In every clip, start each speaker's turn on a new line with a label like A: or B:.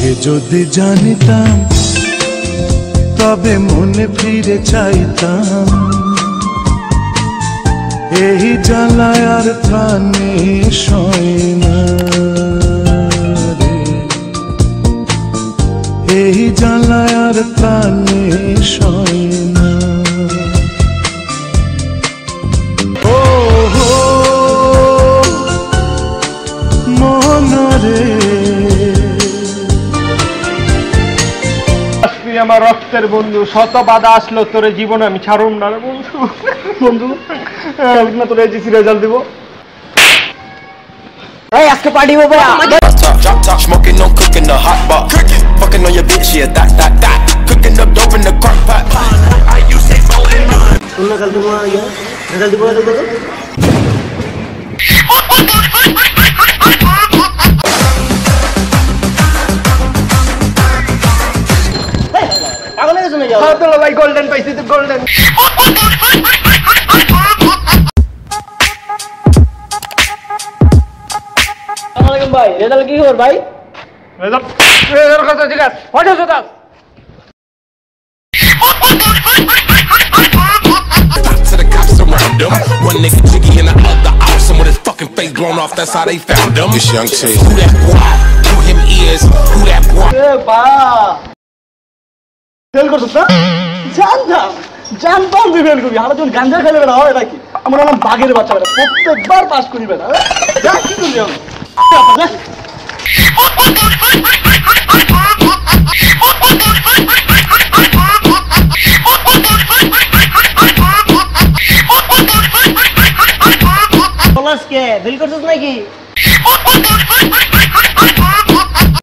A: আগে যদি জানিতাম তবে মনে ফিরে চাইতাম, এই জ্বালায় আর প্রাণে সয় না রে, এই জ্বালায় আর প্রাণে সয় না। ও হো মনরে
B: আমার রক্তের বন্ধু, শত বাধা আসলো তোর জীবনে আমি ছাড়ুম না রে বন্ধু। বন্ধু কালকে না তোর এইচএসসি রেজাল্ট দিব। এই আজকে পার্টি হবে।
C: Drop top, smoking, no cooking the hot pot. Fucking on your bitch, yeah, that. Cooking up dope in the crock pot. I use say so in mine.
B: তোমরা কাল দিব না ইয়া রেজাল্ট দিব না তো। পাগল হয়ে গেছ না? তোলা ভাই গোল্ডেন পাইছি তো, গোল্ডেন। আসসালামু ভাই, রেজাল্ট কি খবর ভাই? রেজাল্ট কথা জিজ্ঞাস ফটো জোতা।
C: To the cops around them. One nigga jiggy and the other awesome with his fucking face blown off. That's how they found him. This young T. Who that boy? Who him is? Who that boy?
B: এ বা fail করছিস না? জানতাম তুই fail করবি। আমরা যখন গাঞ্জা খেলে বেড়া হয় নাকি, আমরা নাম বাঘের বাচ্চা বেড়া, প্রত্যেকবার পাস করিবে না। যা কি করবি আমি কে ফেল করছিস নাকি?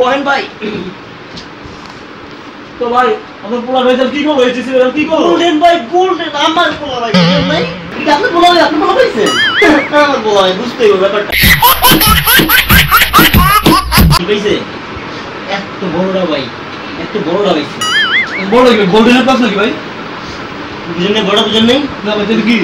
B: বহেন ভাই তো ভাই আপনার পোলা রেজাল্ট কি করলো? এইচএসসি রেজাল্ট কি করলো? গোল্ডেন ভাই, গোল্ডেন আমার পোলা ভাই। গোল্ডেন ভাই এটা আপনি পোলা ভাই, আপনি পোলা পাইছেন? আমার পোলা ভাই বুঝতেই হবে ব্যাপারটা। কি পাইছে? এত বড়টা ভাই, এত বড়টা পাইছে। বড় কি গোল্ডেনের পাস নাকি ভাই? বুঝেন না? বড় বুঝেন নাই? না ভাই কি